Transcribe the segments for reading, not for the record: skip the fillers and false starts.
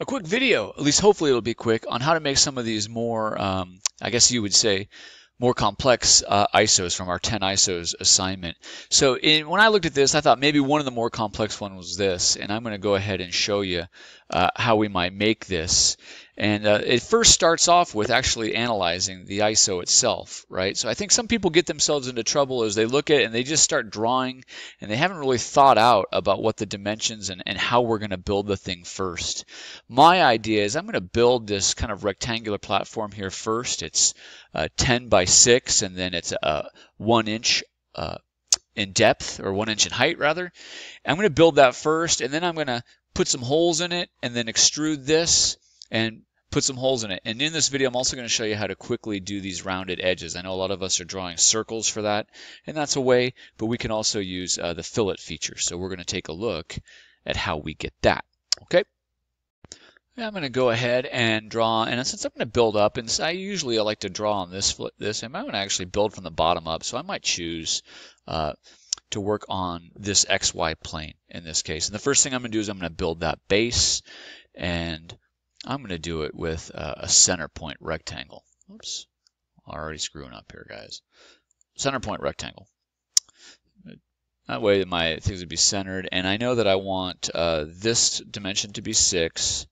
A quick video, at least hopefully it'll be quick, on how to make some of these more, I guess you would say, more complex ISOs from our 10 ISOs assignment. So when I looked at this, I thought maybe one of the more complex ones was this, and I'm going to go ahead and show you how we might make this. And it first starts off with actually analyzing the ISO itself, right? So I think some people get themselves into trouble as they look at it and they just start drawing and they haven't really thought out about what the dimensions and how we're going to build the thing first. My idea is I'm going to build this kind of rectangular platform here first. It's 10 by 6 and then it's 1 inch in depth, or 1 inch in height rather. I'm going to build that first, and then I'm going to put some holes in it and then extrude this and put some holes in it. And in this video, I'm also going to show you how to quickly do these rounded edges. I know a lot of us are drawing circles for that, and that's a way, but we can also use the fillet feature. So we're going to take a look at how we get that. Okay. I'm going to go ahead and draw, and since I'm going to build up, and I usually like to draw on this, I'm going to actually build from the bottom up, so I might choose to work on this XY plane in this case. And the first thing I'm going to do is I'm going to build that base, and I'm going to do it with a center point rectangle. Oops, already screwing up here, guys. Center point rectangle. That way my things would be centered, and I know that I want this dimension to be 6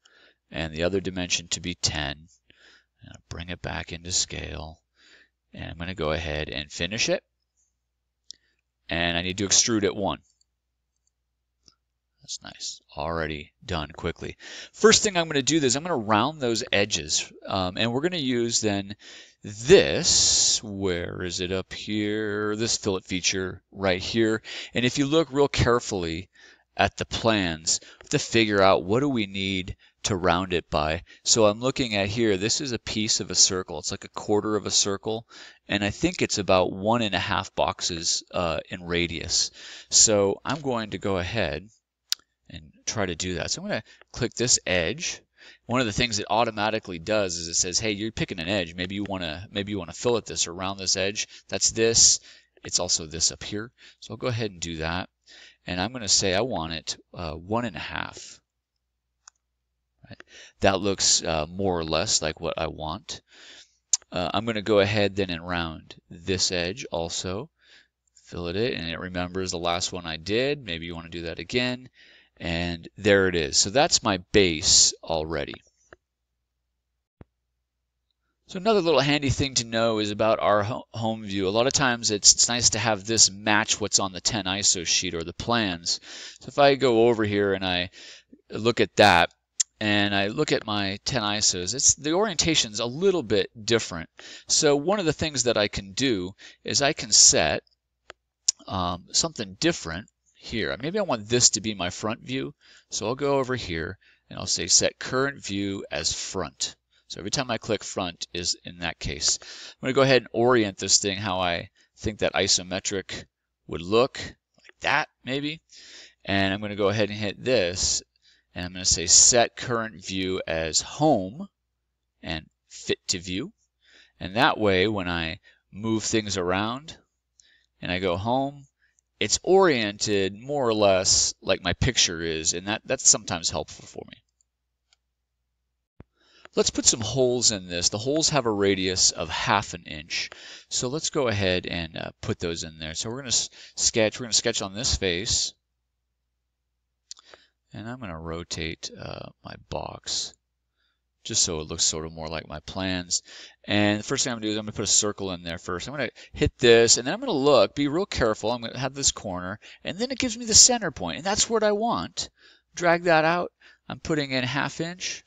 and the other dimension to be 10. And I'll bring it back into scale, and I'm going to go ahead and finish it. And I need to extrude at 1. That's nice. Already done quickly. First thing I'm going to do is I'm going to round those edges. And we're going to use then this, where is it up here? This fillet feature right here. And if you look real carefully at the plans, we have to figure out what do we need to round it by. So I'm looking at here, this is a piece of a circle. It's like a quarter of a circle, and I think it's about 1.5 boxes in radius. So I'm going to go ahead and try to do that. So I'm going to click this edge. One of the things it automatically does is it says, hey, you're picking an edge. Maybe you want to fillet this or round this edge. That's this. It's also this up here. So I'll go ahead and do that. And I'm going to say I want it 1.5. Right. That looks more or less like what I want. I'm going to go ahead then and round this edge also. Fillet it, and it remembers the last one I did. Maybe you want to do that again. And there it is. So that's my base already. So another little handy thing to know is about our home view. A lot of times it's nice to have this match what's on the 10 ISO sheet or the plans. So if I go over here and I look at that, and I look at my 10 ISOs, the orientation's a little bit different. So one of the things that I can do is I can set something different here. Maybe I want this to be my front view. So I'll go over here and I'll say set current view as front. So every time I click front is in that case. I'm going to go ahead and orient this thing how I think that isometric would look, like that maybe. And I'm going to go ahead and hit this. And I'm going to say set current view as home and fit to view. And that way, when I move things around and I go home, it's oriented more or less like my picture is. And that's sometimes helpful for me. Let's put some holes in this. The holes have a radius of 1/2 inch. So let's go ahead and put those in there. So we're going to sketch on this face. And I'm going to rotate my box just so it looks sort of more like my plans. And the first thing I'm going to do is I'm going to put a circle in there first. I'm going to hit this, and then I'm going to look, be real careful. I'm going to have this corner, and then it gives me the center point, and that's what I want. Drag that out. I'm putting in 1/2 inch.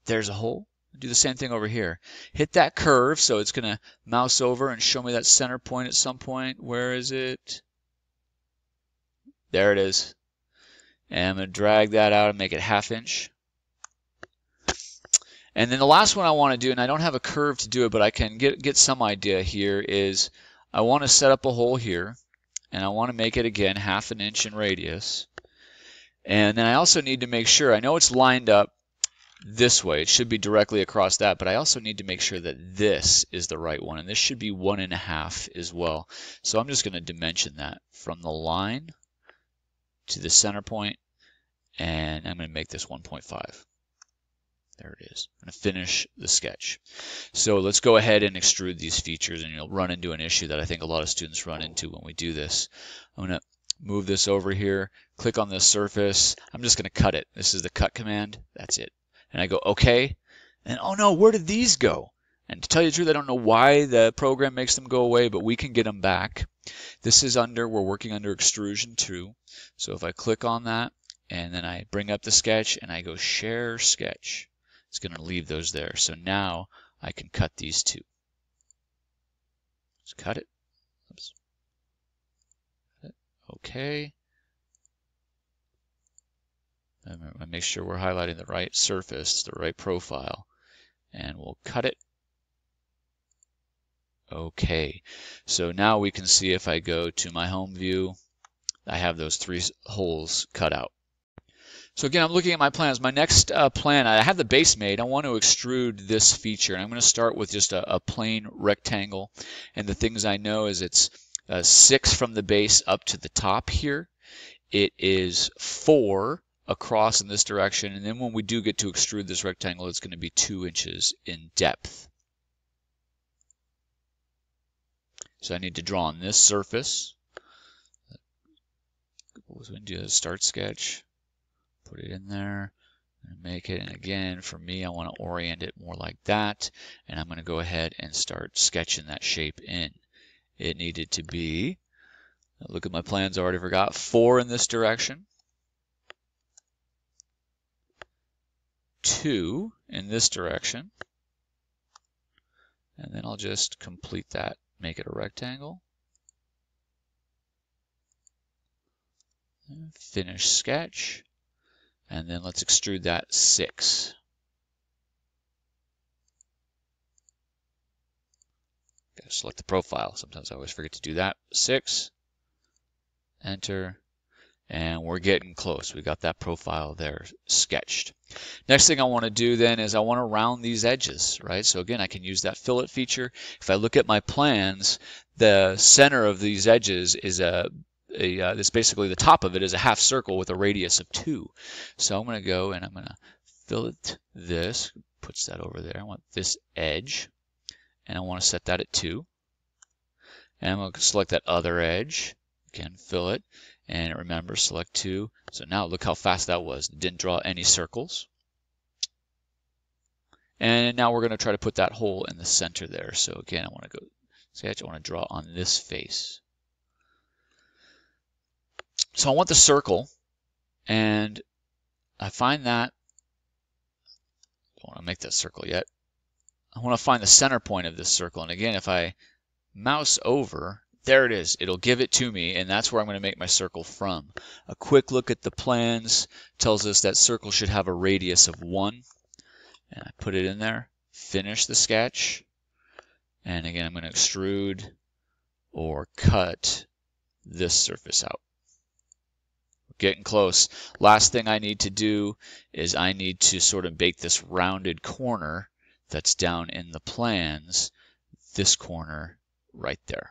There's a hole. Do the same thing over here. Hit that curve, so it's going to mouse over and show me that center point at some point. Where is it? There it is. And I'm going to drag that out and make it 1/2 inch. And then the last one I want to do, and I don't have a curve to do it, but I can get some idea here, is I want to set up a hole here, and I want to make it again 1/2 inch in radius. And then I also need to make sure, I know it's lined up this way, it should be directly across that, but I also need to make sure that this is the right one, and this should be 1.5 as well. So I'm just going to dimension that from the line to the center point, and I'm going to make this 1.5. There it is. I'm going to finish the sketch. So let's go ahead and extrude these features, and you'll run into an issue that I think a lot of students run into when we do this. I'm going to move this over here, click on this surface. I'm just going to cut it. This is the cut command. That's it. And I go OK. And oh no, where did these go? And to tell you the truth, I don't know why the program makes them go away, but we can get them back. This is we're working under extrusion 2. So if I click on that and then I bring up the sketch and I go share sketch, it's going to leave those there. So now I can cut these two. Let's cut it. Oops. Okay. And make sure we're highlighting the right surface, the right profile, and we'll cut it. Okay. So now we can see if I go to my home view, I have those 3 holes cut out. So again, I'm looking at my plans. My next plan, I have the base made. I want to extrude this feature. And I'm going to start with just a plain rectangle. And the things I know is it's 6 from the base up to the top here. It is 4 across in this direction. And then when we do get to extrude this rectangle, it's going to be 2 inches in depth. So I need to draw on this surface. What was going to do a start sketch? Put it in there and make it. And again, for me, I want to orient it more like that. And I'm going to go ahead and start sketching that shape in. It needed to be, look at my plans, I already forgot, 4 in this direction, 2 in this direction, and then I'll just complete that, make it a rectangle. Finish sketch. And then let's extrude that 6. Okay, select the profile. Sometimes I always forget to do that. 6. Enter. And we're getting close. We got that profile there sketched. Next thing I want to do then is I want to round these edges, right? So again, I can use that fillet feature. If I look at my plans, the center of these edges is this basically the top of it is a half circle with a radius of 2. So I'm going to go and I'm going to fillet this, puts that over there. I want this edge, and I want to set that at 2. And I'm going to select that other edge, again fillet, and remember select 2. So now look how fast that was. Didn't draw any circles. And now we're going to try to put that hole in the center there. So again, I want to go sketch. I want to draw on this face. So I want the circle, and I find that, I don't want to make that circle yet. I want to find the center point of this circle. And again, if I mouse over, there it is. It'll give it to me, and that's where I'm going to make my circle from. A quick look at the plans tells us that circle should have a radius of 1. And I put it in there, finish the sketch, and again, I'm going to extrude or cut this surface out. Getting close. Last thing I need to do is I need to sort of bake this rounded corner that's down in the plans, this corner right there.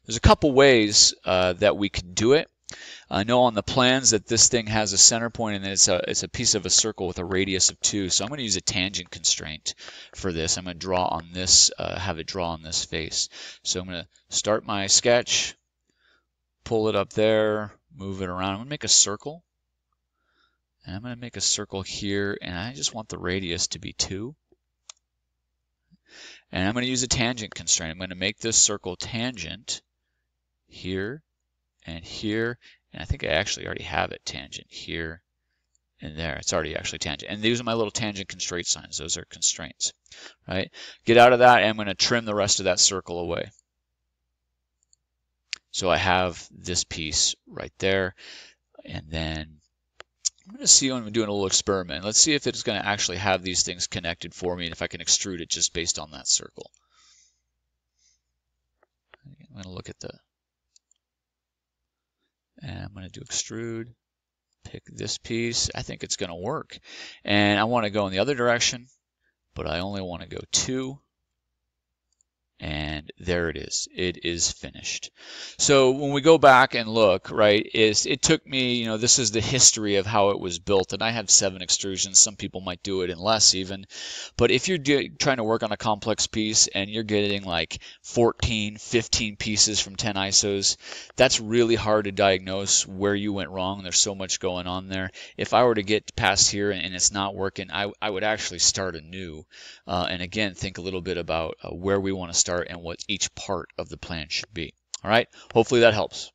There's a couple ways that we can do it. I know on the plans that this thing has a center point, and it's a piece of a circle with a radius of 2. So I'm going to use a tangent constraint for this. I'm going to draw on this, have it draw on this face. So I'm going to start my sketch, pull it up there, move it around. I'm going to make a circle. And I'm going to make a circle here, and I just want the radius to be 2. And I'm going to use a tangent constraint. I'm going to make this circle tangent here and here. And I think I actually already have it tangent here and there. It's already actually tangent. And these are my little tangent constraint signs. Those are constraints, right? Get out of that, and I'm going to trim the rest of that circle away. So I have this piece right there, and then I'm going to see when I'm doing a little experiment. Let's see if it's going to actually have these things connected for me, and if I can extrude it just based on that circle. I'm going to look at and I'm going to do extrude, pick this piece. I think it's going to work. And I want to go in the other direction, but I only want to go 2. And there it is. It is finished. So when we go back and look, right, it took me, this is the history of how it was built. And I have 7 extrusions. Some people might do it in less even. But if you're trying to work on a complex piece and you're getting like 14, 15 pieces from 10 ISOs, that's really hard to diagnose where you went wrong. There's so much going on there. If I were to get past here and it's not working, I would actually start anew. And again, think a little bit about where we want to start and what each part of the plan should be. All right, hopefully that helps.